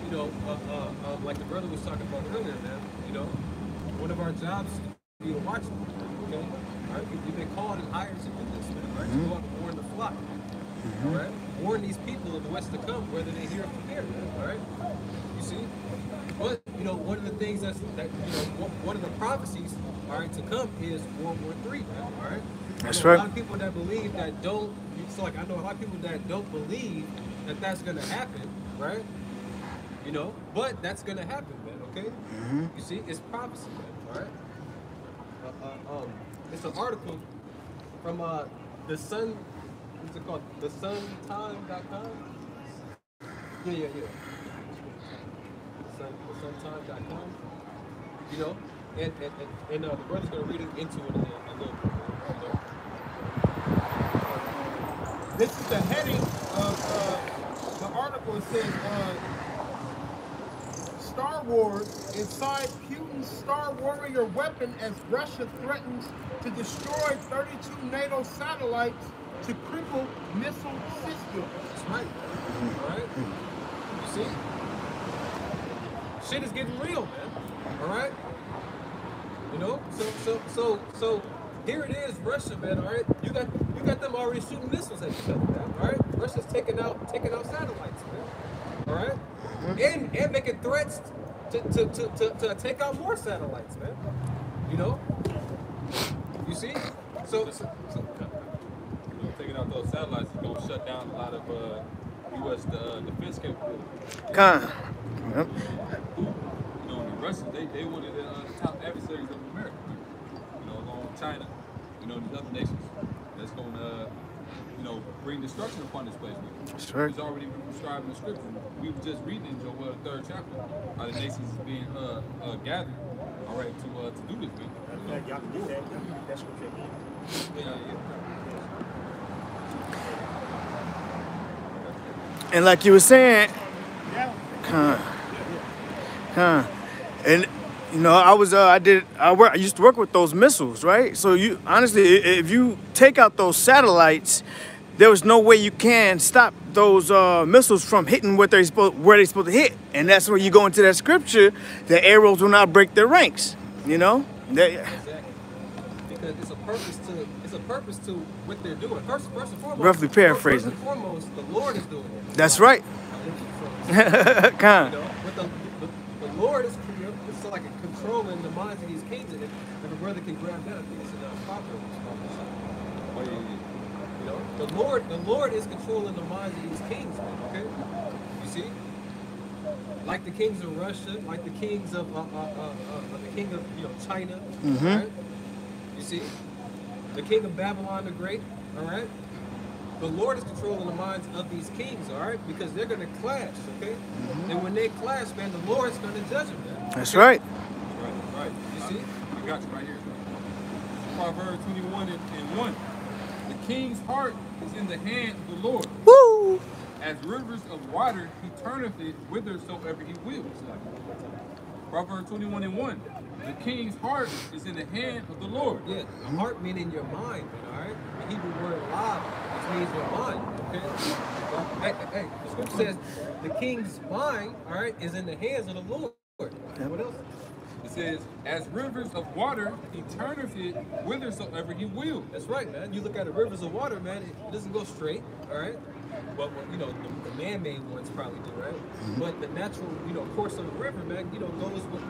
you know, like the brother was talking about earlier, man. You know, one of our jobs is to be a watchman. Okay, all right. We've been called and hired to do this, man. Right, to go out and warn the flock. All right, warn these people of what's to come, whether they hear or forget. All right, you see. But you know, one of the things that you know, one of the prophecies, all right, to come is World War III, man. All right. That's right. A right. lot of people that believe that don't. So like I know a lot of people that don't believe that that's gonna happen, right? You know, but that's gonna happen, man. Okay. You see, it's prophecy, man. All right. It's an article from the Sun. What's it called? The SunTime.com. Yeah. TheSunTime.com. You know, and the brother's gonna read it into it a little bit. This is the heading of the article. It says Star Wars inside Putin's Star Warrior weapon as Russia threatens to destroy 32 NATO satellites to cripple missile system. That's right. All right. You see? Shit is getting real, man. All right. You know. So here it is, Russia, man. All right. You got them already shooting missiles at each other, man. All right. Russia's taking out satellites, man. All right. And making threats to take out more satellites, man. You know. You see? So you know, taking out those satellites is going to shut down a lot of U.S. defense capability. Yep. You know, the Russians, they one of the top adversaries of America. You know, along with China, you know, these other nations that's going to, you know, bring destruction upon this place. That's right. It's already been prescribed in the scripture. We were just reading in Joel, the 3rd chapter, how the nations is being gathered, all right, to do this, man. Y'all can do that. Y'all can read that scripture again. Yeah. And like you were saying, and you know, I used to work with those missiles, right? So you honestly, if you take out those satellites, there was no way you can stop those missiles from hitting where they're supposed to hit. And that's where you go into that scripture, the arrows will not break their ranks. You know? exactly. Because it's a purpose to what they're doing. First and foremost. Roughly paraphrasing. First and foremost, the Lord is doing it. That's right. You know, but the Lord is like controlling the minds of these kings, and if a brother can grab that, I think it's a proper. You know, the Lord is controlling the minds of these kings, man. Okay, you see, like the kings of Russia, like the kings of the king of China. Right? You see, the king of Babylon the Great. All right. The Lord is controlling the minds of these kings, all right? Because they're going to clash, okay? And when they clash, man, the Lord's going to judge them, man. That's right. Right. You see? I got you right here. Proverbs 21 and 1. The king's heart is in the hand of the Lord. Woo! As rivers of water, he turneth it whithersoever he wills. Proverbs 21 and 1. The king's heart is in the hand of the Lord. Yeah, the heart meaning your mind, man, all right? The Hebrew word lav, which means your mind, okay? Hey, the scripture says the king's mind, all right, is in the hands of the Lord. What else? It says, as rivers of water, he turneth it whithersoever he will. That's right, man. You look at the rivers of water, man, it doesn't go straight, all right? Well, you know, the man-made ones probably do, right? But the natural, course of the river, man, goes with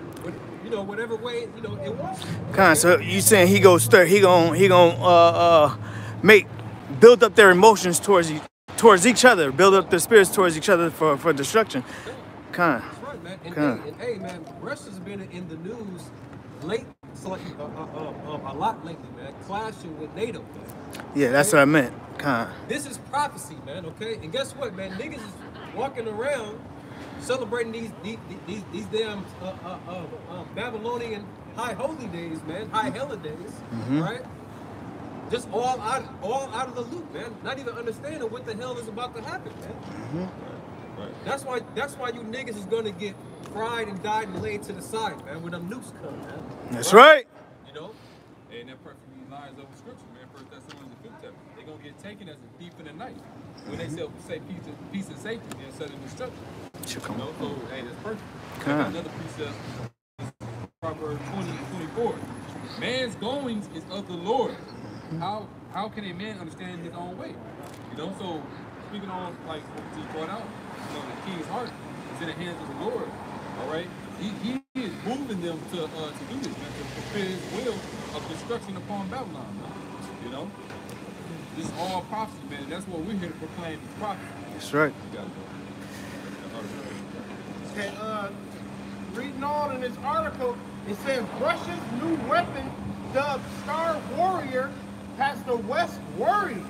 whatever way, it wants. So you saying he gonna build up their emotions towards each other, build up their spirits towards each other for destruction. That's right, man. And hey, man, Russia's been in the news late, so like a lot lately, man, clashing with NATO. Man. Yeah, that's what I meant. This is prophecy, man. Okay, and guess what, man? Niggas is walking around celebrating these damn Babylonian high holy days, man, high hella days, right? Just all out of the loop, man. Not even understanding what the hell is about to happen, man. Right. That's why you niggas is gonna get fried and died and laid to the side, man, when them nukes come, man. That's right. You know? And that perfectly lines up with scripture, man. 1 Thessalonians the 5th chapter. They're gonna get taken as a thief in the night. When they say peace and safety instead of destruction. should come You know, up. so hey, that's perfect. I Come. got another precept, Proverbs 20:24. Man's goings is of the Lord. How can a man understand his own way? You know, so speaking on like what we just brought out, you know, the king's heart is in the hands of the Lord. All right, he is moving them to do this, man, to fulfill his will of destruction upon Babylon. Man. You know, this is all prophecy, man. And that's what we're here to proclaim is prophecy. That's right. You got it, bro. Okay, reading on in this article, it says Russia's new weapon, dubbed Star Warrior, has the West worried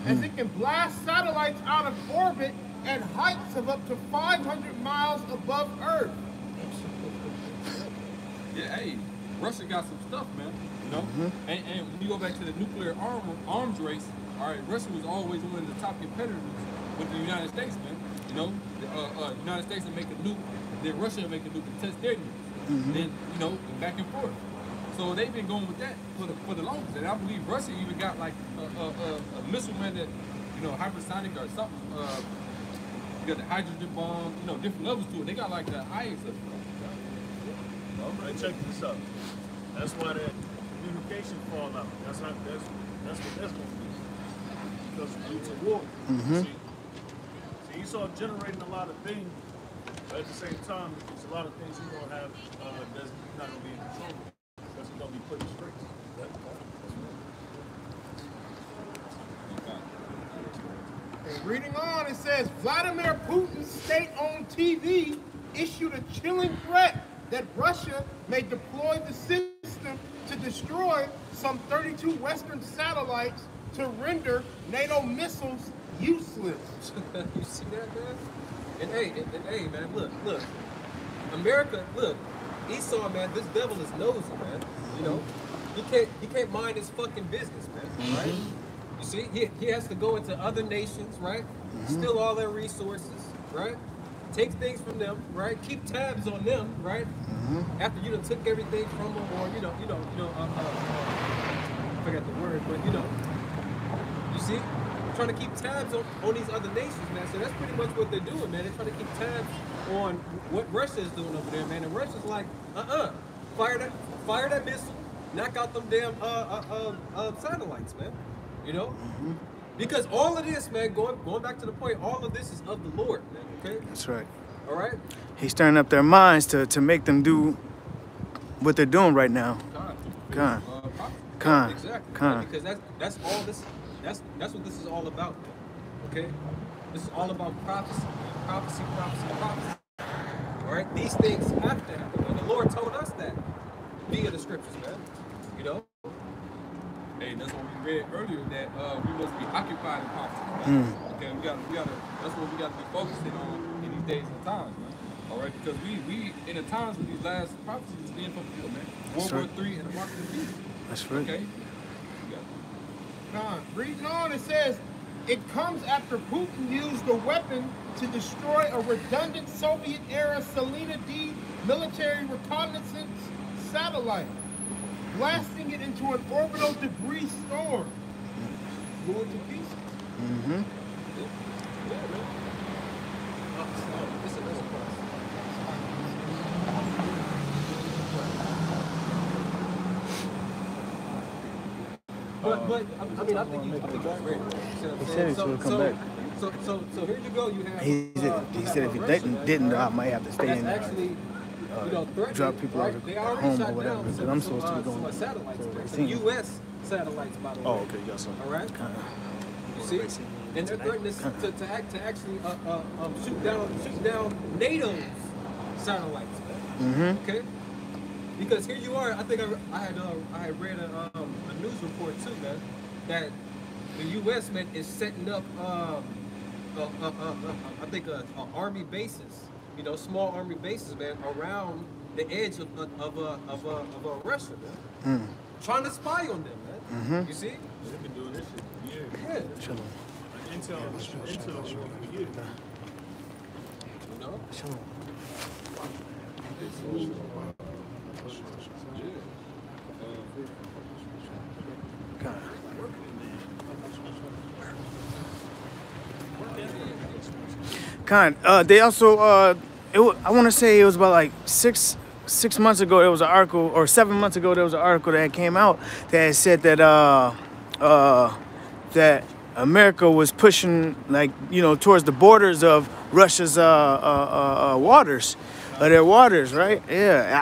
as it can blast satellites out of orbit at heights of up to 500 miles above Earth. Yeah, hey, Russia got some stuff, man. You know, and when you go back to the nuclear arms race, all right, Russia was always one of the top competitors with the United States, man. You know, the United States will make a nuke, then Russia will make a nuke and test their nukes. Then, you know, back and forth. So they've been going with that for the longest. And I believe Russia even got like a missile man that, you know, hypersonic or something. You got the hydrogen bomb, you know, different levels to it. They got like the highest of it. All right, check this out. That's why that communication fall out. That's what that's going to be. Because due to war. See, Esau generating a lot of things, but at the same time, there's a lot of things he's going to have that's not going to be in control of. Because he's going to be put in straight. And reading on, it says Vladimir Putin's state-owned TV issued a chilling threat that Russia may deploy the system to destroy some 32 Western satellites to render NATO missiles useless. You see that, man? And hey, man, look. America, look, Esau, man, this devil is nosy, man. You know? He can't mind his fucking business, man. Right? You see, he has to go into other nations, right? Steal all their resources, right? Take things from them, right? Keep tabs on them, right? After you done took everything from them, or I forgot the word, but you see, trying to keep tabs on these other nations, man. So that's pretty much what they're doing, man. They're trying to keep tabs on what Russia is doing over there, man. And Russia's like, fire that missile, knock out them damn satellites, man. You know? Because all of this, man, going back to the point, all of this is of the Lord, man, okay? That's right. All right? He's stirring up their minds to make them do what they're doing right now. Con. Exactly. Because that's all this, that's what this is all about, man, okay? This is all about prophecy, man. Prophecy. All right? These things have to happen, and the Lord told us that via the scriptures, man. You know? Hey, that's what we read earlier, that we must be occupied in prophecy. Okay, we gotta, that's what we gotta be focusing on in these days and times, man. All right, because we in the times when these last prophecies is being fulfilled, man. World War III and the mark of the beast. That's right. Okay. Reading on, it says, it comes after Putin used the weapon to destroy a redundant Soviet-era Selena D military reconnaissance satellite, blasting it into an orbital debris storm. Blew it to pieces. But I mean, I think it's great. He said he would come back. So here you go. You have. He said if he didn't, I might have to stay in there. Actually, drop people right? off They at already home shot or whatever. down Because some, I'm supposed to be some going. satellites, to some vaccine. U.S. satellites, by the way. Oh, okay, got some. All right. You see, and they're threatening to actually shoot down NATO's satellites. Okay. Because here you are. I think I had read a news report too, man, that the U.S. man is setting up I think army bases, small army bases, man, around the edge of Russia, man, trying to spy on them, man. You see? They've been doing this shit for years. Yeah. Chill. Intel for years. You know? Chill. They also I want to say it was about like six months ago. There was an article, or 7 months ago, there was an article that came out that said that that America was pushing, like, you know, towards the borders of Russia's waters, their waters, right? Yeah,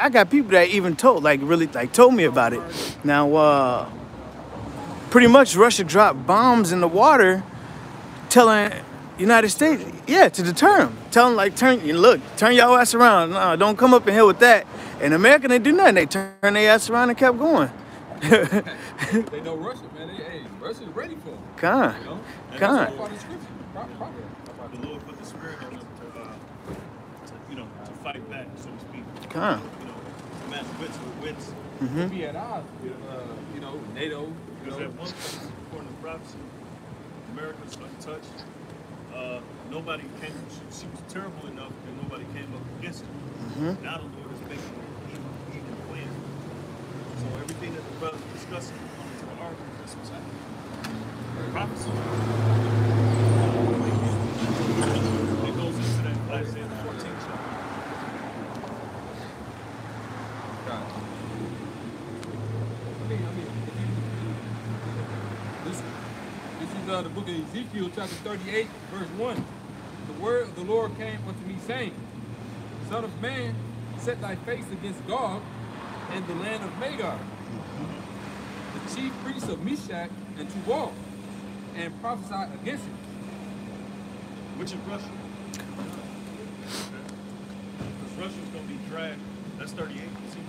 I got people that even told, like, really, like, told me about it. Now, pretty much Russia dropped bombs in the water, telling United States, yeah, to deter them, telling, like, turn your ass around. No, don't come up in here with that. And America didn't do nothing. They turned their ass around and kept going. They know Russia, man. Russia's ready for them. Con. You know? Con. The Lord put the spirit on them to fight back, so to speak. Con. You know, to match wits with wits. To be at odds with, NATO. Because at one point, according to prophecy, America's untouched. Nobody came. She was terrible enough that nobody came up against her. Now the Lord is making an even plan. So everything that the brothers discussing to the argument, that's what's happening. Prophecy. It goes into that Isaiah 14th chapter. This is the book of Ezekiel, chapter 38, verse 1. The word of the Lord came unto me, saying, Son of man, set thy face against Gog and the land of Magog, the chief priests of Meshach and Tubal, and prophesy against it. Which is Russia. Because Russia's going to be dragged. That's 38. See?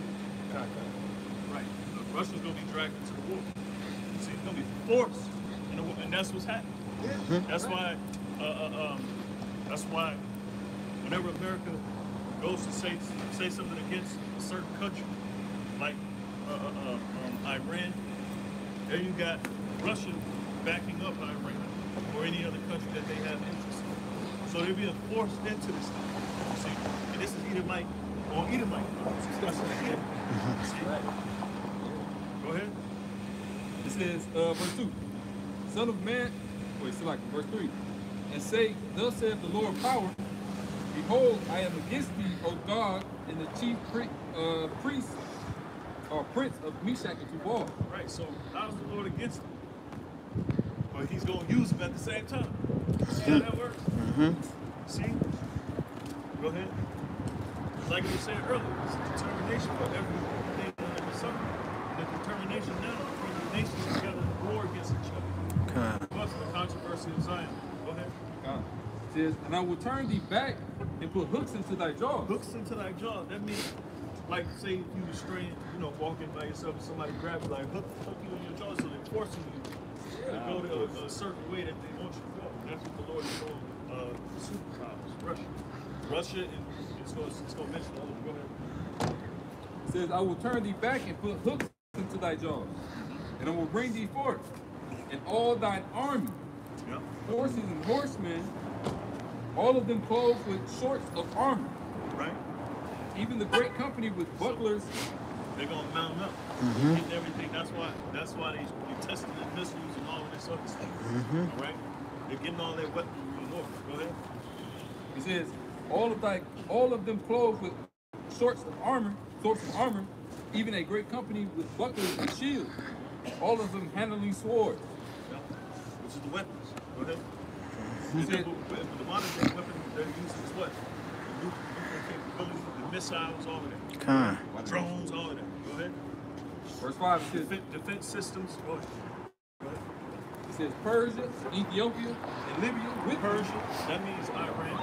Right. Russia's going to be dragged into the war. See, it's going to be forced in the war. And that's what's happening. That's why. That's why. Whenever America goes to say something against a certain country, like Iran, there you got Russia backing up Iran or any other country that they have interest in. So they're being forced into this thing. You see, and this is Edomite or Edomite. That's what they get. Go ahead. It says, verse 2, Son of man, verse 3, and say, Thus saith the Lord of power, Behold, I am against thee, O God, and the chief priest, or prince of Meshach and Tubal. Right, so how's the Lord against them? But he's going to use them at the same time. See how that works? See? Go ahead. Like we said earlier, it's a determination for everything under the sun. The determination now to bring the nations together to war against each other. What's the controversy of Zion? Go ahead. It says, And I will turn thee back and put hooks into thy jaws. Hooks into thy jaw. That means, like, say if you were straying, walking by yourself and somebody grabs you, like, hook you in your jaw, so they're forcing you to go to a certain way that they want you to go. That's what the Lord is doing with superpowers. Russia, and it's going to mention all of them. Go ahead. It says, I will turn thee back and put hooks into thy jaws, and I will bring thee forth, and all thine army, horses and horsemen, all of them clothed with shorts of armor. Right. Even the great company with bucklers. They're going to mount up. Getting everything. That's why they testing the missiles and all of this other stuff. All right? They're getting all their weapons from the north. Go ahead. It says, all of them clothed with sorts of armor, even a great company with bucklers and shields, all of them handling swords. Which is the weapons. Go ahead. The modern day weapon they're using is what? The nuclear capabilities, the missiles, all of that. Drones, all of that. Go ahead. Verse 5 says, defense systems. Go ahead. It says Persia, Ethiopia, and Libya with Persia. That means Iran.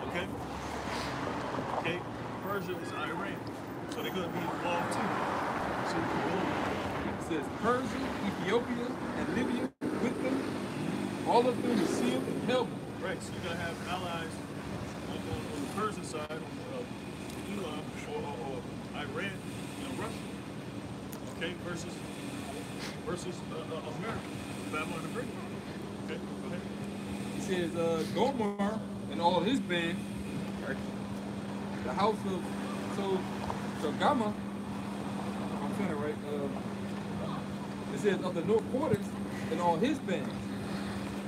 Okay? Okay? Persia is Iran. So they're going to be involved too. So it says Persia, Ethiopia, and Libya with them. All of them are sealed and held. Right, so you're going to have allies on the Persian side of Iran or Iran and Russia. Okay, versus America, Babylon the Great. Okay, go ahead. It says Gomer and all his band, the house of Sogama, I'm saying it right, it says of the north quarters and all his bands,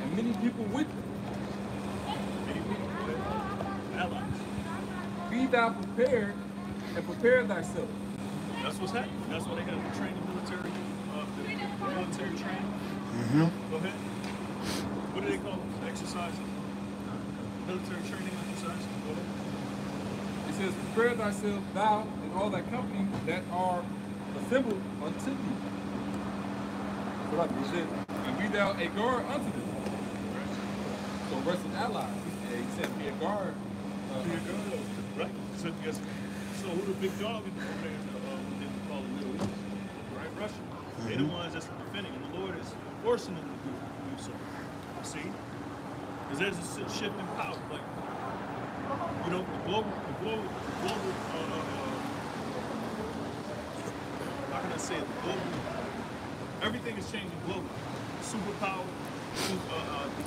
and many people with them. Many people, allies. be thou prepared and prepare thyself. That's what's happening. That's why they have the training military, the military training. Go ahead. What do they call them? Exercises? Military training exercises? Go ahead. It says, prepare thyself, thou and all thy company that are assembled unto thee. So like it says, and be thou a guard unto them. So Russian allies. He said, be a guard. Be a guard, right? So, yes. So who the big dog in the they call the Middle East, right? Russia. They're the ones that's defending, and the Lord is forcing them to do so. You see? Because there's a shift in power. Like, you know, the global, how can I say it? The global, everything is changing globally. Superpower,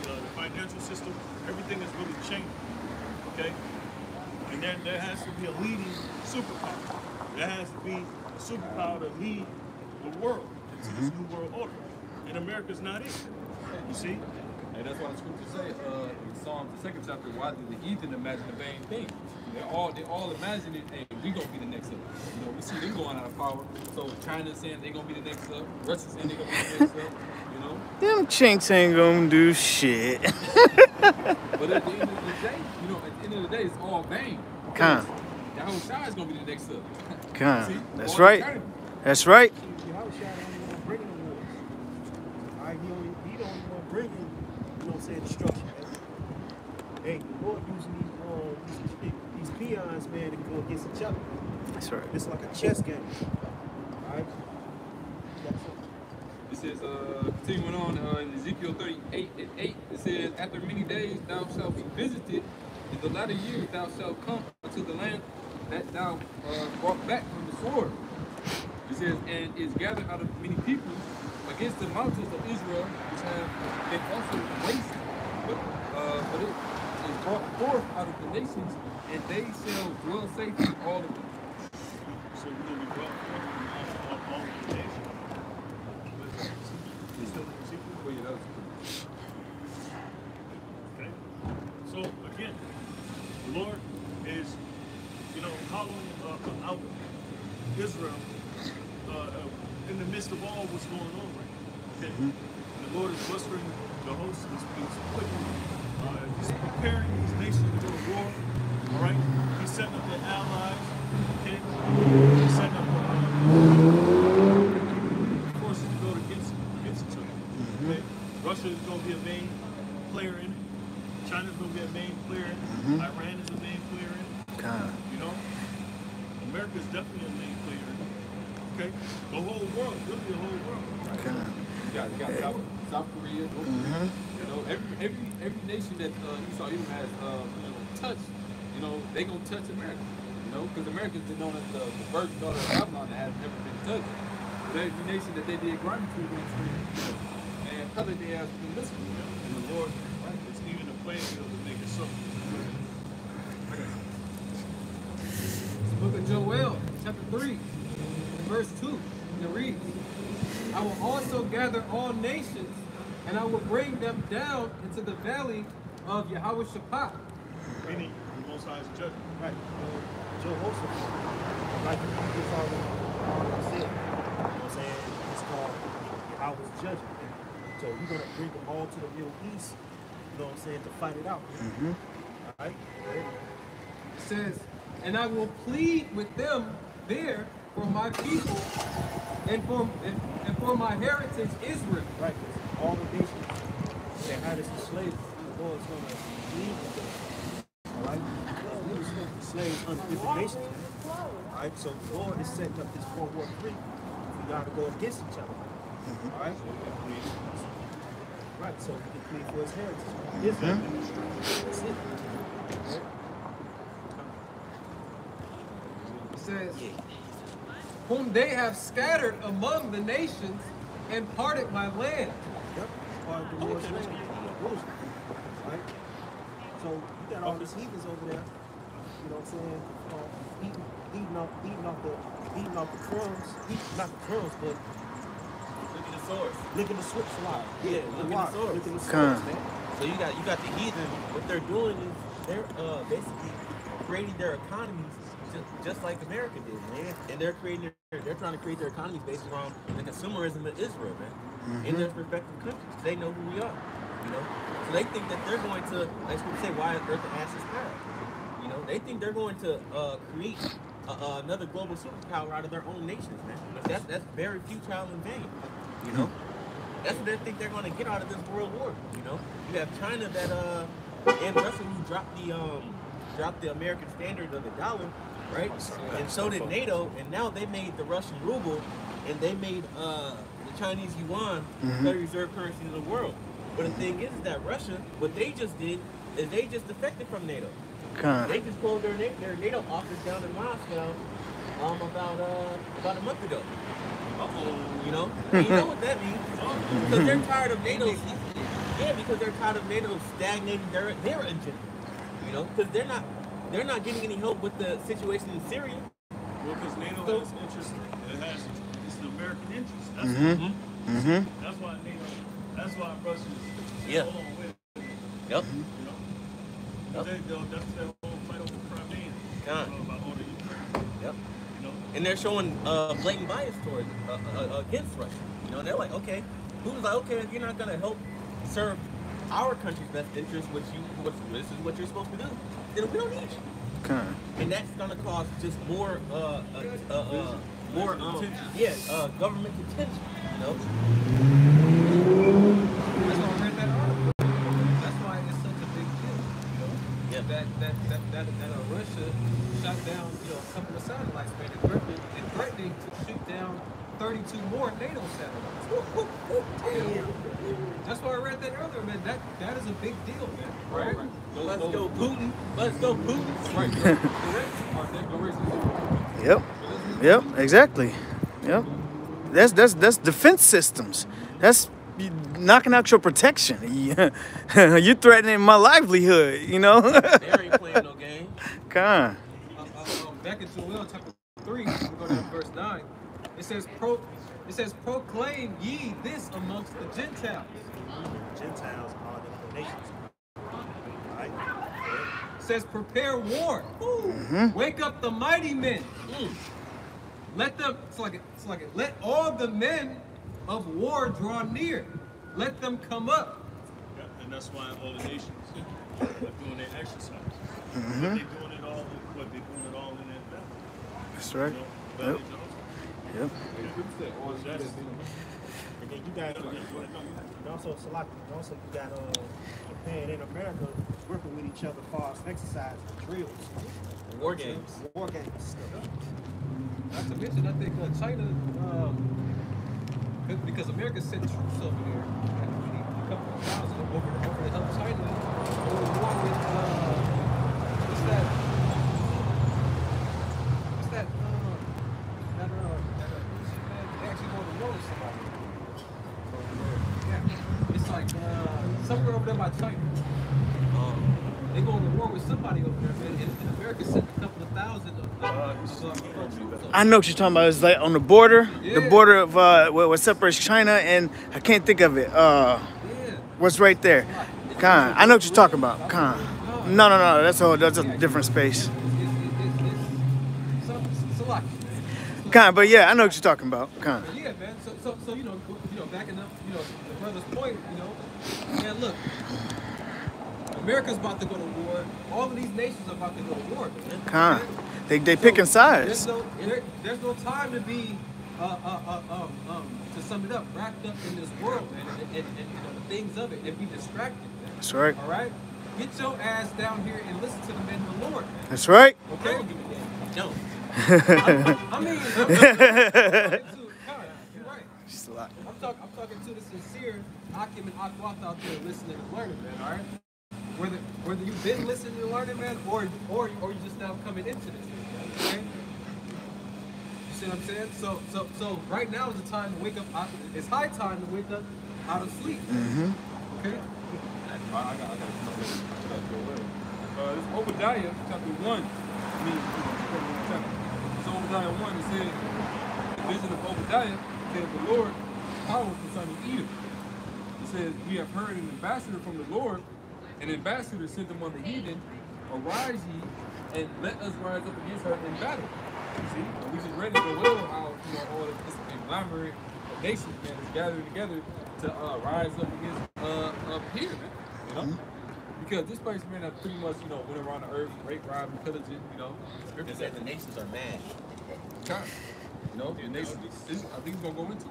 the financial system, everything is really changing. Okay? And there has to be a leading superpower. There has to be a superpower to lead the world into this new world order. And America's not it. You see? And that's why the scriptures say in Psalms, the 2nd chapter, why do the heathen imagine the vain thing? They all imagine it, and we gonna be the next up. You know, we see them going out of power. So China's saying they're gonna be the next up. Russia's saying they're gonna be the next up. You know? Them chinks ain't gonna do shit. But at the end of the day, you know, at the end of the day, it's all vain. Con. The whole side is gonna be the next up. Con. That's right. That's right. Yahweh Shai don't even want to bring in the wars. All right, he don't even want to bring in, you know what I'm saying, destruction. Hey, the Lord using these peons, man, to go against each other. That's right. It's like a chess game. All right? It says, continuing on in Ezekiel 38:8, it says, after many days thou shalt be visited, in the latter years thou shalt come unto the land that thou brought back from the sword. It says, and is gathered out of many people against the mountains of Israel, which have been also wasted. But it is brought forth out of the nations, and they shall dwell safely all of them. So we're going to be brought forth from all of the nations. Okay. So again, the Lord is, you know, hollowing out Israel in the midst of all what's going on right now. Okay. And the Lord is mustering the host. He's preparing these nations to go to war. All right. He's setting up their allies. Okay. He's setting up forces to go against each other. Okay. Russia is going to be a main player in it. China's going to be a main player in it. Iran is a main player in it. You know? America is definitely a main player in it. Okay? The whole world, really the whole world. You got South Korea. You know, every nation that Esau even has touched, you know, they gonna touch America. You know, because America's been known as the virgin daughter of Babylon that has never been touched. But every nation that they did grinding to and probably they have been listening. And the Lord, right? It's even a playing field to make it so. Book of Joel, chapter 3, verse 2. It reads, I will also gather all nations, and I will bring them down into the valley of Yahweh Shaphat. Meaning the Most High's judgment. Right. Jehoshaphat. Like it's all said. You know what I'm saying? It's called Yahweh's judgment. So we're going to bring them all to the Middle East, you know what I'm saying, to fight it out. All right? It says, and I will plead with them there for my people and for my heritage Israel. Right. All the nations that had us as slaves, the Lord's going to lead with them. All right? We were supposed to be slaves under different nations. All right? So the Lord is setting up this World War III. We got to go against each other. All right? Right. So we can plead for his heritage. Israel. That's it. Right? It says, whom they have scattered among the nations and parted my land. Yep. Part of the Lord's land. Right? So you got all these heathens over there, you know what I'm saying, eating off the crumbs, not the crumbs, but Licking the swords. licking the switch fly. Yeah, licking the swords. Licking the swords, Come. man. So you got the heathen. What they're doing is they're basically creating their economies just like America did, man. And they're trying to create their economies based around the consumerism of Israel, man. In their respective countries, they know who we are, you know. So they think that they're going to, like we say, why is Earth the ashes proud? You know, they think they're going to create another global superpower out of their own nations, man. That's very futile and vain, you know. That's what they think they're going to get out of this world war, you know. You have China that and Russia who dropped the American standard of the dollar, right? And so did NATO, and now they made the Russian ruble, and they made the Chinese yuan the Federal Reserve currency of the world. But the thing is that Russia, what they just did is they just defected from NATO. They just closed their NATO office down in Moscow about a month ago. You know? And you know what that means? Because they're tired of NATO. Yeah, because they're tired of NATO stagnating their agenda. You know? Because they're not getting any help with the situation in Syria. Well, because NATO has interest. It's the American interest. That's that's why NATO. That's why Russia is Yeah. along with it. Yep. You know. That's their whole fight over Crimea. God. About all the Ukraine. Yep. You know. And they're showing blatant bias towards against Russia. You know, they're like, okay, who's like, okay, if you're not gonna help serve our country's best interest, this is what you're supposed to do, then we don't need you. And that's gonna cause just more government contention. You know. That's why I read that article. That's why it's such a big deal. You know, that Russia shot down, you know, a couple of satellites, man, and threatening to shoot down 32 more NATO satellites. That's why I read that earlier, man. That is a big deal, man. Right? Let's go Putin. Let's go Putin. Right. The race is over. Yep, exactly. Yep. That's defense systems. That's knocking out your protection. You're threatening my livelihood, you know? They ain't playing no game. Con. Back in Joel chapter 3, we go down to verse 9. It says, proclaim ye this amongst the Gentiles. Gentiles are the nations. Right? It says, prepare war. Wake up the mighty men. Let them, let all the men of war draw near. Let them come up. Yeah, and that's why all the nations are doing their exercise. But they're doing it all in their battle. That's right. You know, Yep. And then you got, and also you got Japan and America working with each other as far as exercise and drills. War games. War games stuff. Not to mention, I think China, because America sent troops over there, and we need a couple of thousand over to help China go to war with, they actually go to war with somebody. Yeah, it's like somewhere over there by China. They go to war with somebody over there, man, and America sent a couple of thousand of troops. I know what you're talking about. It's like on the border, Yeah. the border of what separates China and I can't think of it. What's right there? Con. I know what you're talking about. Con. No. That's a different space. It's a lot. Con. But yeah, I know what you're talking about. Con. Yeah, man. So you know, backing up, you know, the brother's point, you know, man, look, America's about to go to war. All of these nations are about to go to war, man. Con. They picking sides. There's no time to be to sum it up, wrapped up in this world, man, and you know, the things of it, and be distracted, man. That's right. All right, get your ass down here and listen to the men of the Lord, man. That's right. Okay. No. I mean, you're right. Just a lot. I'm talking to the sincere Akim and Akwat out there listening and learning, man. All right. Whether you've been listening and learning, man, or you just now coming into this, man, okay? You see what I'm saying? So right now is the time to wake up. It's high time to wake up out of sleep. Okay. I got this Obadiah chapter 1. It's Obadiah 1. It says, the vision of Obadiah said, the Lord power concerning Edom. It says, we have heard an ambassador from the Lord. An ambassador sent among the heathen, arise ye, and let us rise up against her in battle. See, we just read it so well how all of this conglomerate of nations, man, is gathered together to rise up against up here, man. You know, because this place, man, that pretty much went around the earth, rape, rob, and pillage it. It said the nations are mad. God, the nations. I think it's gonna go into.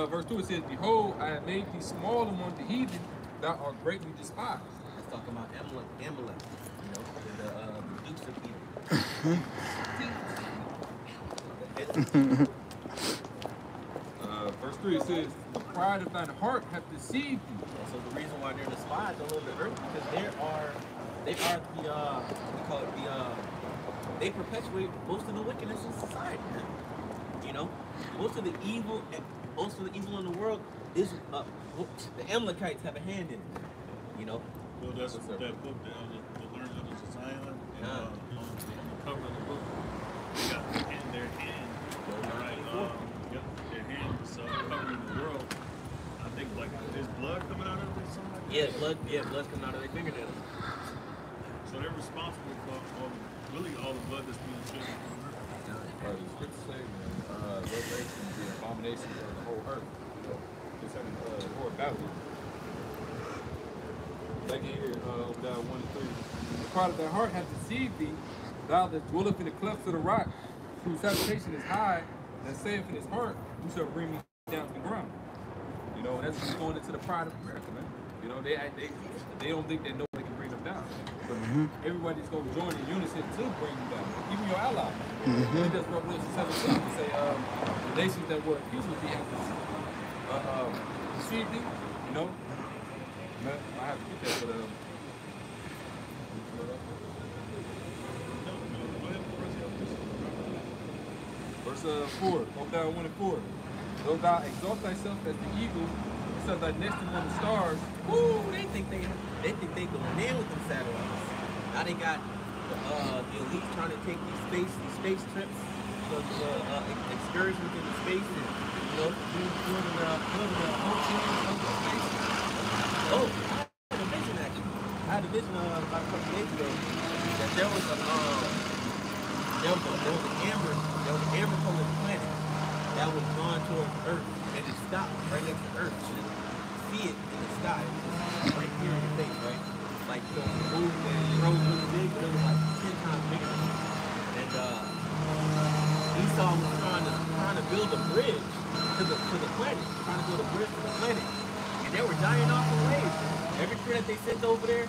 Verse 2, it says, "Behold, I have made thee small among the heathen; thou art greatly despised." It's talking about Amalek, the dukes of Edom. Verse 3, it says, "The pride of thine heart hath deceived thee." And so the reason why they're despised all over the earth because they are the we call it they perpetuate most of the wickedness in society. Most of the evil in the world is the Amalekites have a hand in it. Well, that's that book, the Learning of the Zion, and on the cover of the book, they got in their hand, right? Their hand is covering the world. I think like there's blood coming out of it or something like that. Yeah, blood's coming out of their fingernails. So they're responsible for really all the blood that's being shed on earth. The scripture say, revelation is the abomination of the whole earth. Concerning the Lord Babylon. Like here, down 1 and 3. "The pride of thy heart hath deceived thee, thou that dwelleth in the clefts of the rock, whose habitation is high, that saith in his heart, who shall bring me down to the ground." And that's just going into the pride of America, man. They don't think that nobody can bring them down. But everybody's going to join in unison to bring them down, even your allies. And that's Revelation 17 to say, the nations that were accused of thee have deceived thee, Man, I have to get that, but verse 4, go down 1 and 4. "Though thou exalt thyself as the eagle, and set thy nest among the stars." Woo! They think they going in with them satellites. Now they got the elites trying to take these space trips, excursions into space, and doing the hotels into space. Oh, I had a vision actually. I had a vision about a couple days ago that there was an amber colored planet that was going towards Earth and it stopped right next to Earth. You should see it in the sky, just right here in your face, right? Like the moon and rose really big, but it was like 10 times bigger. And Esau was trying to build a bridge to the planet, trying to build a bridge to the planet. And they were dying off in waves. Every crew that they sent over there,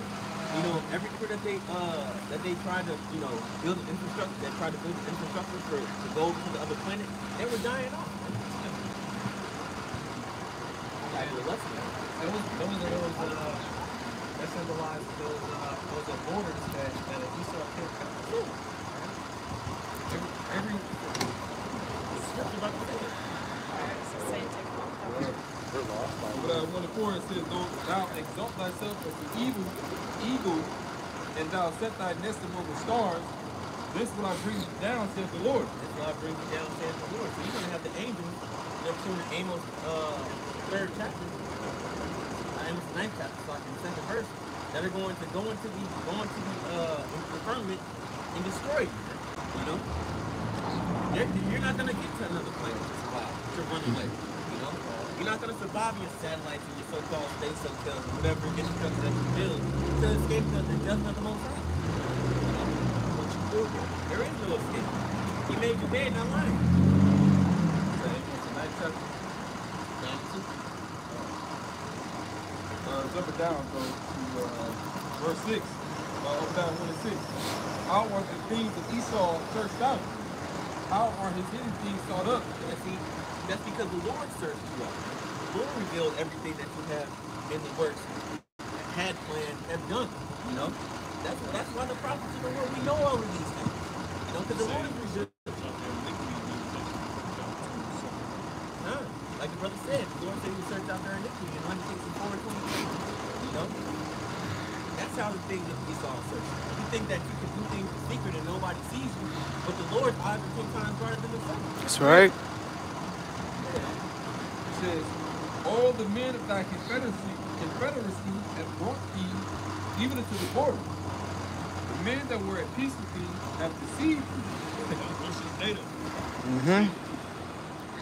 every crew that they tried to, build an infrastructure, to go to the other planet, they were dying off. That symbolized those borders that Esau can't cut through. Every scripture about to say it. But 1 and 4 it says, "Though thou exalt thyself as the eagle, and thou set thy nest among the stars, this will I bring you down, saith the Lord." This will I bring you down, saith the Lord. So you're gonna have the angels, in Amos 3rd chapter, Amos 9th chapter, in the 2nd verse, that are going to go into the firmament and destroy you. You're not gonna get to another planet to survive, to run away. You're not going to survive your satellites and your so-called space hotels and whatever infrastructure that you build to escape the judgment of the Most High. What you do, there is no escape. He made you bad, not lying. Jump it down, go to verse 6. Up down 1 and 6. "How are the things of Esau searched out? How are his hidden things sought up?" That's because the Lord searched you out. The Lord revealed everything that you have in the works, had planned, have done. That's why the prophets of the Lord, we know all of these things. Because the Lord is revealed. Like the brother said, the Lord said he would search out their iniquity and undertake some forward 23. That's how the things of Esau search. You think that you can do things in secret and nobody sees you, but the Lord's eyes are 10 times brighter than the sun. That's right. It says, "All the men of thy confederacy have brought thee even unto the border. The men that were at peace with thee have deceived thee. This is NATO. Mm-hmm.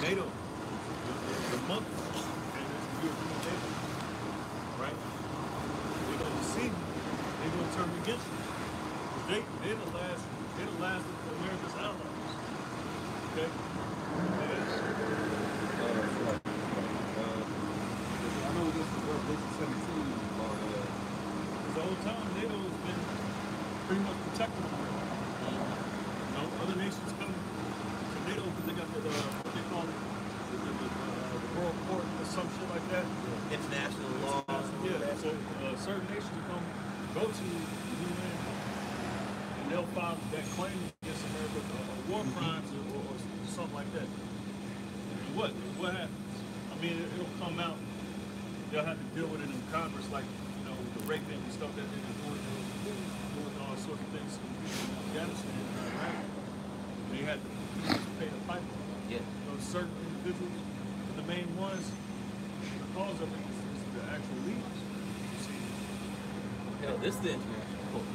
NATO, the mother, and it's European NATO, right? They're gonna deceive you. They're gonna turn against you. They're the last of America's allies. Okay? I know this is Revelation 17 about Because the whole time NATO has been pretty much protecting America. You know, other nations come to NATO because they got what they call it, the World Court or some shit like that. International law. Yeah, so certain nations will go to the UN and they'll file that claim against America or war crimes or something like that. And what happens? I mean, it'll come out. They'll have to deal with it in Congress, like, you know, the raping and stuff that they're doing all sorts of things in Afghanistan and Iraq. They had to pay the piper. Yeah. You know, certain individuals, the main ones, the cause of it is the actual leaders. You see, Hell, this is the international court.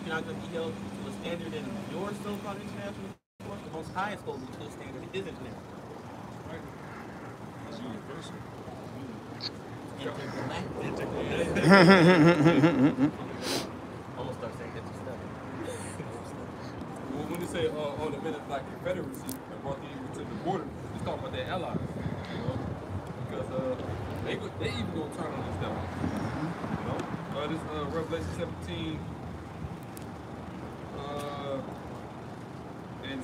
You're not going to be held to a standard in your so-called international court. The most highest holds you to a standard is international. right? It's universal. Intergalactic. Almost start saying interstellar. when they say, oh, the men of like Confederacy that brought the English to the border, it's talking about their allies, you know, because they even gonna turn on this devil, you know. This Revelation 17 and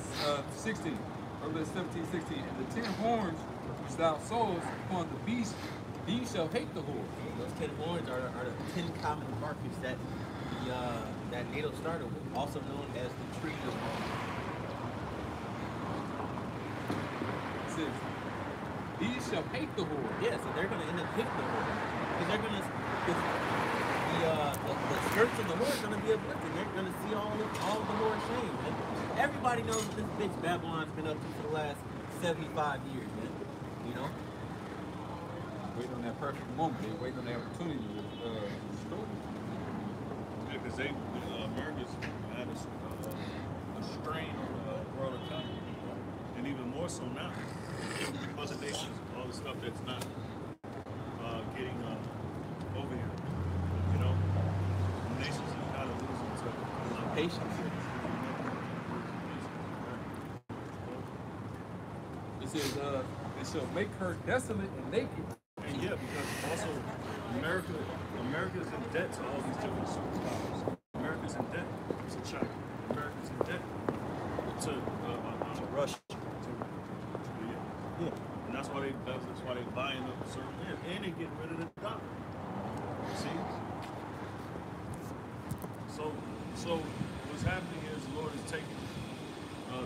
16. Revelation 17, 16. And the 10 horns which thou sawest upon the beast, these shall hate the whore. Those 10 horns are the 10 common markers that that NATO started with, also known as the Tree of Life. It says, these shall hate the whore. Yeah, so they're going to end up hating the whore. Because they're going to, the skirts of the whore are going to be uplifted. They're going to see all of the whore's shame. And everybody knows what this bitch Babylon's been up to for the last 75 years, man. You know? Waiting on that perfect moment. They're waiting on the opportunity to destroy it. Yeah, because America's had a strain on the world economy, and even more so now. Other nations, all the stuff that's not getting over here, you know, nations are kind of losing to Patience. It says, it shall make her desolate and naked. And yeah, because also America's in debt to all these different superpowers. America's in debt to China. America's in debt to Russia. Yeah. And that's why they buying up certain land. And they getting rid of the dollar. See? So what's happening is the Lord is taking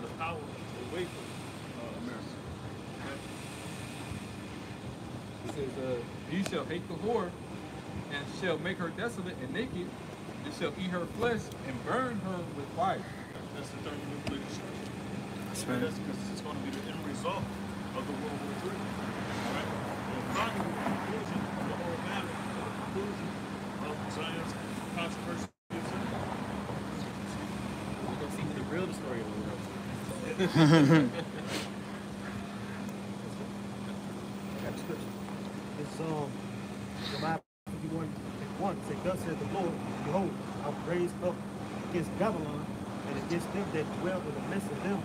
the power away from America. Okay? It says, ye shall hate the whore, and shall make her desolate and naked, and shall eat her flesh and burn her with fire. That's the thermonuclear destruction. That's right. That's because it's going to be the end result of the World War III. Right? And finally, the conclusion of the whole matter, the conclusion of Zion's controversy. We're going to see the real story of the world. It's Jeremiah 51:1 say, thus says the Lord, behold, I will raise up against Babylon and against them that dwell in the midst of them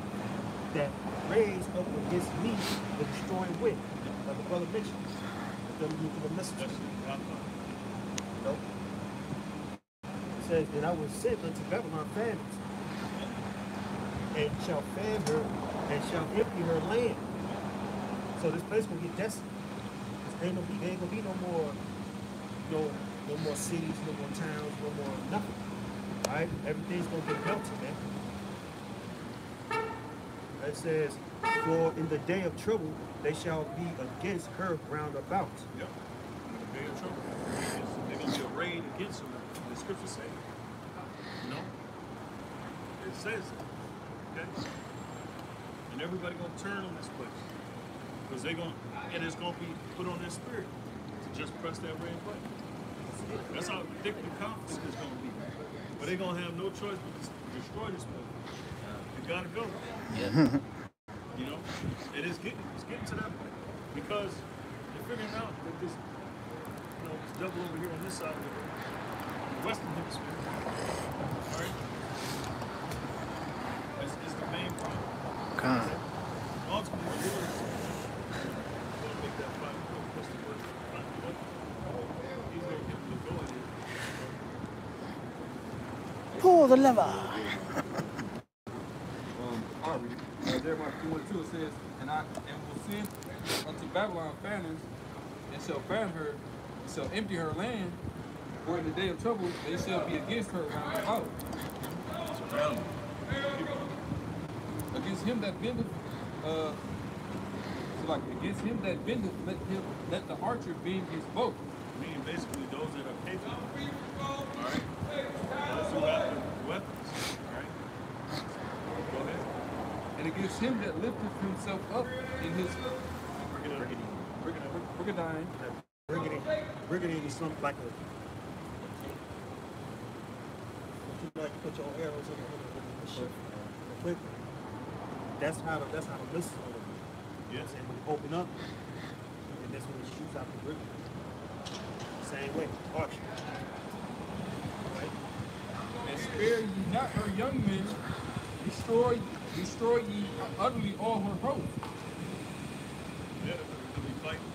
that raise up against me the destroying wind of the brother mentioned. The nuclear missile. Nope. It says that I will send unto Babylon famines, and shall fan her, and shall empty her land. So this place gonna get desolate. There ain't gonna be no more cities, no more towns, no more nothing. Alright? Everything's gonna get melted, man. It says, for in the day of trouble they shall be against her round about. Yep. In the day of trouble. They're going to be arrayed against them. The scripture says. You know? It says it. Okay? And everybody going to turn on this place. Because they're going to, and it's going to be put on their spirit to just press that red button. That's how predictable conflict is going to be. But they're going to have no choice but to destroy this place. They got to go. Yeah. You know? And it's getting to that point. Because they're figuring out that this, this devil over here on this side of the Western Hemisphere, all right, is the main problem. Ultimately, the Lord is going to make that fight. What's the word? He's going to get them to go in here. Pull the lever. I'll read it. Jeremiah 51:2, it says, and will send unto Babylon famines, and shall fan her, and shall empty her land, for in the day of trouble they shall be against her round about. Against him that bendeth, against him that bendeth, let the archer bend his bow. Meaning basically those that are capable, all right? Those who have the weapons, all right? Go ahead. And against him that lifteth himself up in his brigandine. Brigandine is something like a. You like to put your arrows in the ship. Quick. That's how the missile. Yes. And we open up, and that's when it shoots out the brigandine. Same way, archer. Right? And spare ye not her young men, destroy ye utterly all her hosts. Yeah, they'll be fighting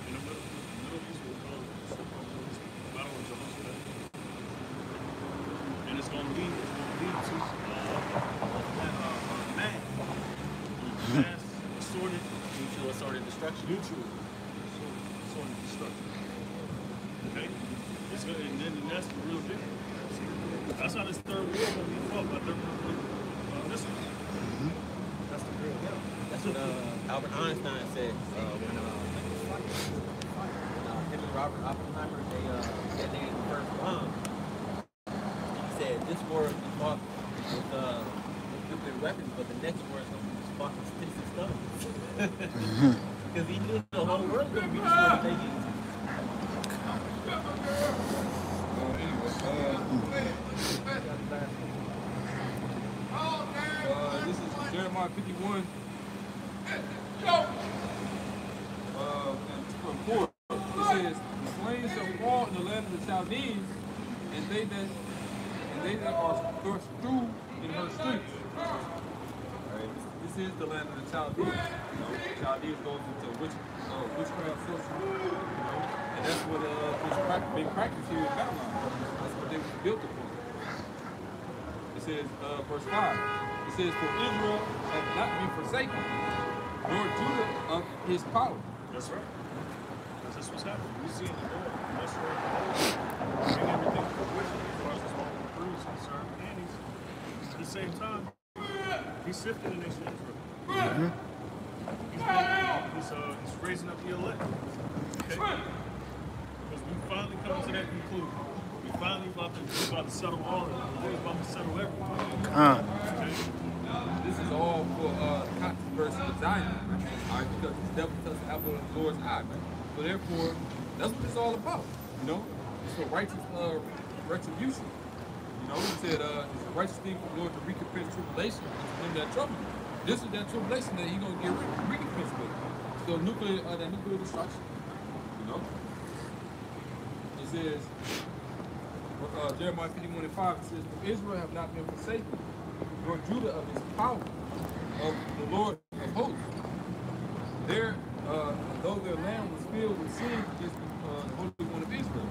in the Middle East will call it battle of Jehoshaphat. And it's going to lead to mass assorted destruction. Mutual assorted destruction. Okay? It's good, and that's the real thing. That's how this third war is going to be fought by this one. That's the real deal. That's what Albert Einstein said when him and Robert Oppenheimer detonated the first bomb. He said this war is fought with nuclear weapons, but the next war is going to be fought with sticks and stones. Because he knew the whole world was going to be destroyed if they used it. This is Jeremiah 51. From 4. It says, the slain shall fall in the land of the Chaldeans, and they that are thrust through in her streets. Alright, this is the land of the Chaldeans. Chaldeans goes into witchcraft, sorcery, and that's what was being practiced here in Babylon. That's what they were built upon. It says, verse 5. It says, for Israel hath not been forsaken, nor Judah of his power. That's right. Because that's what's happening. We see in the Lord. That's right. Bring everything to fruition as far as this whole crew is concerned. And at the same time, he's sifting the nation of Israel. He's raising up the elect. Okay? Because we finally come to that conclusion. We finally about to settle all of it. We're about to settle everything. Okay? This is all for controversy with Zion, alright, because the devil touched the apple of the Lord's eye, man. So therefore, that's what it's all about, you know? It's for righteous retribution. You know, he said it's a righteous thing for the Lord to recompense tribulation to them that trouble you. This is that tribulation that he's gonna get recompense with. So that nuclear destruction. You know? It says Jeremiah 51:5, it says, for Israel have not been forsaken, nor Judah of his power, of the Lord of hosts. Though their land was filled with sin against the Holy One of Israel.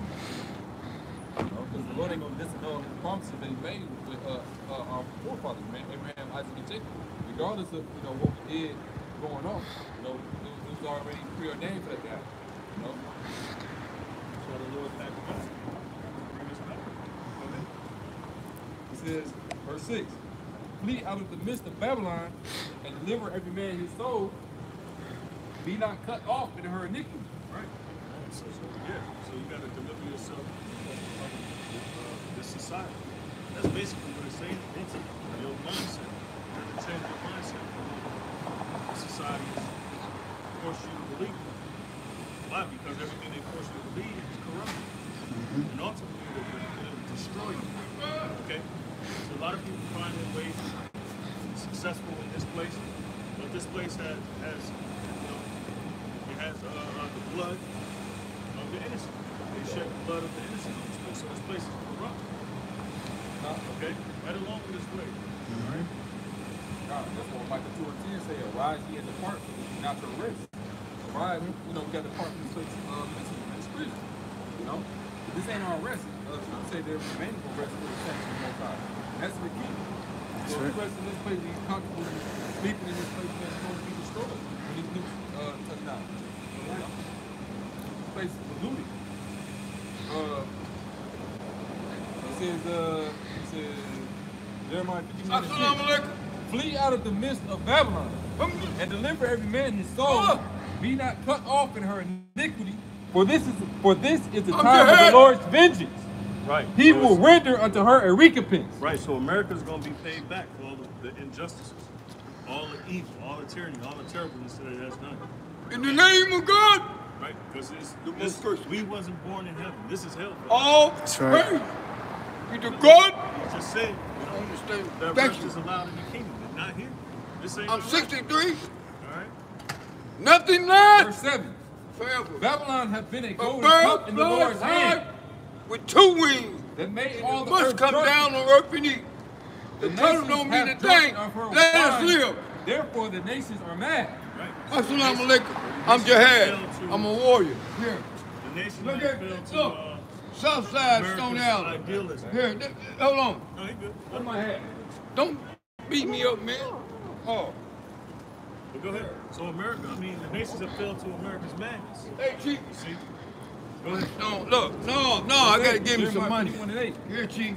Because the Lord ain't going to disannul his promises that he made with our forefathers, Abraham, Isaac, and Jacob. Regardless of what we did going on, it was already preordained for that to happen. So the Lord back to us. Bring us back. Okay. It says, verse 6. Flee out of the midst of Babylon and deliver every man his soul. Be not cut off in her iniquity. Right. So you got to deliver yourself from this society. That's basically what it's saying. Your mindset. You have to change your mindset. The society is force you to believe. Why? Because everything they force you to believe is corrupt. And place has you know, it has the blood of the innocent. They shed the blood of the innocent on this place, so this place is corrupt. Okay? Right along with this way. All right? God, that's what Michael 2:10 say, arise ye and depart from the natural rest. Arise, you know, we got to depart from this place this prison. You know? But this ain't our rest. Some say they're remaining for rest for the saints of the Most High. That's the key. So the rest in this place, these comfortable sleeping in this place, is going to be destroyed when these nukes touch down. You know? This place is polluted. It says, Jeremiah 51:6. Flee out of the midst of Babylon and deliver every man his soul. Be not cut off in her iniquity, for this is the time of the Lord's vengeance. Right. He will render unto her a recompense. Right, so America's going to be paid back for all the injustices, all the evil, all the tyranny, all the terribleness that it has done. In the name of God. Right, because we wasn't born in heaven. This is hell. All That's right. praise be to God. He just said, Understand. that Thank rest you. is allowed in the kingdom, but not here. This ain't I'm the rest. 63. All right. Nothing less. Verse 7. Forever. Babylon hath been a A golden bird cup in the flies Lord's hand high with 2 wings. that made all the Must earth come drunken. down on earth and eat. The The turtle nations don't mean a have drunk thing. of her Let us wine. live. Therefore the nations are mad. Right. Assalamu alaikum. I'm Jihad. I'm a warrior. Here. The nation Look that at failed to look. Southside Stone America's Alley. idealism. Here, hold on. No, he good. What's my hat? Don't beat me up, man. Oh. But go ahead. So America, I mean, the nations have failed to America's madness. Hey, Chief. See? Go ahead. No, look. No, I gotta give me some money. 51:8. Here, Chief.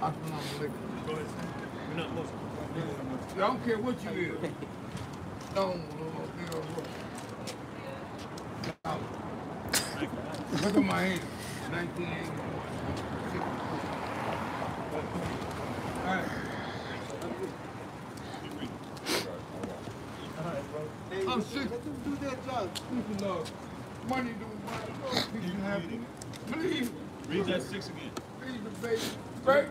Assalamu alaikum. Go ahead. We're not Muslim. I don't care what you is. No, look at my hand. 1980. All right. I'm sick. Do that job. Peace and love. Money do money. Peace and happiness. Please. Read that 6 again. Please, baby. Right?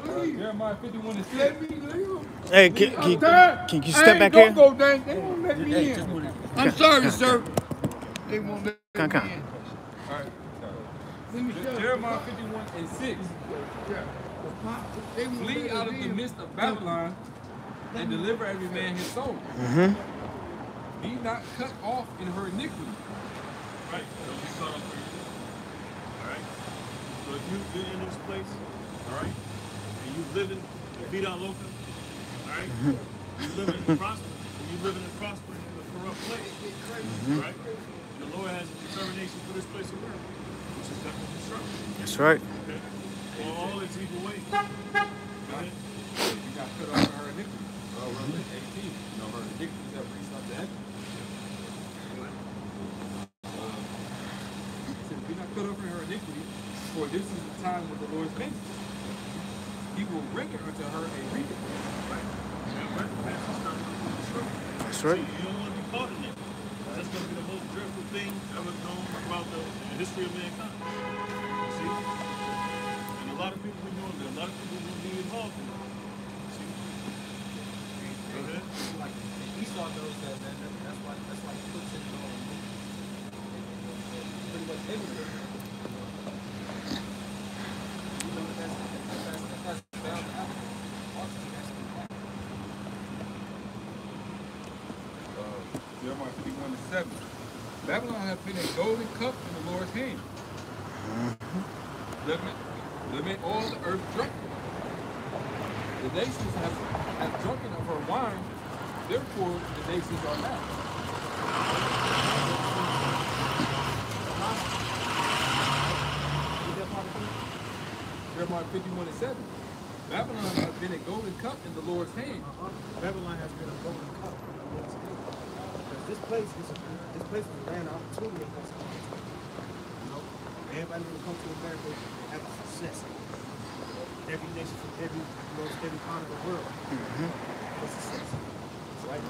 Please. Jeremiah 51:6. Let me live. Hey, I'm tired. can you step back here? Don't go down. They won't let me in. I'm sorry, sir. They won't let me in. Come. All right. Let me show you. Jeremiah 51:6. Yeah. They won't Flee let out us of the in. midst of Babylon and deliver every man his soul. Be not cut off in her iniquity. Right. Don't be caught up in it. All right. So if you've been in this place, all right, and you living vida loca, all right, you living in prosper, and you living in prosper in a corrupt place, all right. The Lord has a determination for this place of work, which is definitely destruction. That's right. Okay. For all its evil ways. Go ahead. You got cut off in her iniquity. Revelation 18. You know, her iniquities have reached up to heaven. It says, be not cut off in her iniquity, for this is the time of the Lord's vengeance. He will render unto her a recompense. That's right. See, you don't want to be caught in it. That's going to be the most dreadful thing ever known about the history of mankind. See? And a lot of people be doing that. A lot of people will be involved in it. See? Go ahead. Like Esau knows that, man. That's why he puts it on pretty much everywhere. You know, that's bound to happen. Ultimately, that's going to happen. Jeremiah 51:7. Babylon hath been a golden cup in the Lord's hand. Limit all the earth drunk. The nations have drunken of her wine, therefore the nations are mad. Jeremiah 51:7. Babylon hath been a golden cup in the Lord's hand. Babylon has been a golden cup. Because this place is a land of opportunity. You know, everybody will come to America have success. Every nation from every part of the world has success. Right?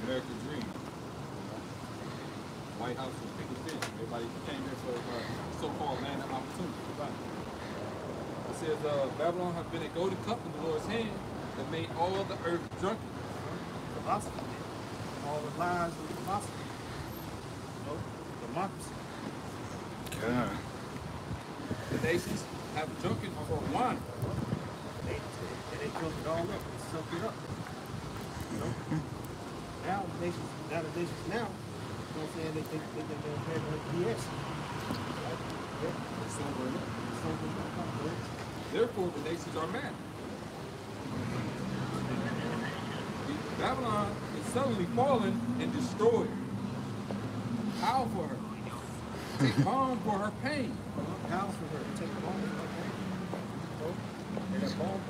American dream. White House was big as this. Everybody came there for so-called land of opportunity. Right. It says, Babylon has been a golden cup in the Lord's hand that made all the earth drunken. Philosophy. All the lies of philosophy. No, democracy. God. The nations have drunken for wine. They drunk it all up and sucked it up. You know? Now the nations now, you know what I'm saying, they have BS. Right? Yeah. It's sobering up. Therefore, the nations are mad. Babylon is suddenly fallen and destroyed. Howl for her. Take balm for her pain. Howl for her. Take balm for her pain. And that balm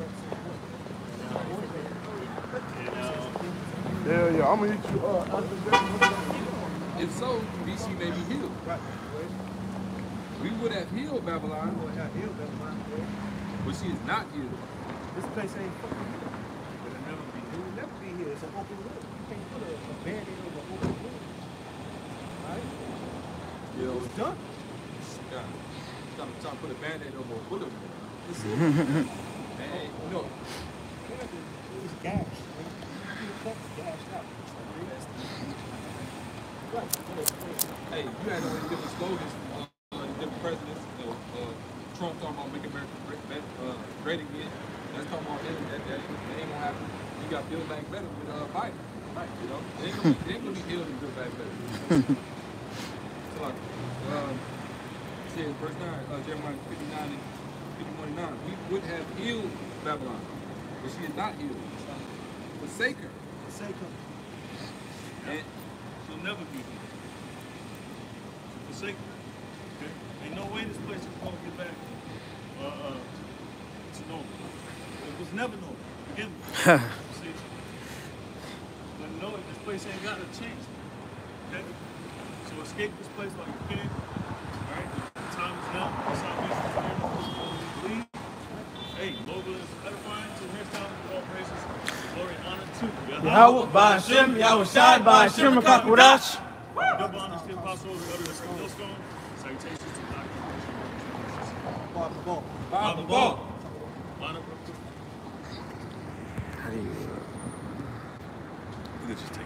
Yeah, I'm gonna hit you If so, be she may be healed. Right. We would have healed Babylon, but she is not healed. This place ain't fucking here. It'll never be here. It'll never be here. It's an open wood. You can't put a band-aid over an open wood. Right? You know, It's done. God, trying to put a band-aid over a bullet. It's it. Hey, no. It was gashed. Gashed out. Right. Hey, you had all these different slogans, different presidents. Trump talking about making America great again. That's talking about that ain't gonna happen. You got Build Back Better with Biden. Right, you know? They ain't gonna be healed and Build Back Better. So like, says verse 9, Jeremiah 59 and 51:9. We would have healed Babylon, but she is not healed. Forsake her. Forsake her. And She'll never be here. Forsake her. Okay? Ain't no way this place is gonna get back to normal. It was never normal. Begin with. See? But no, this place ain't got to change. Okay? So escape this place while you can. Alright? The time is now. Salvation is here. Leave. Hey, Lord is edifying to his time with all praises. Glory and honor to Yahweh, Ba'ashem, Yahweh Shai, Ba'ashem, Kakudash. Good bond to the apostle of the other millstone. Salutations to Dr. Bob the ball. Bob the ball. Honor. How do you? You could just take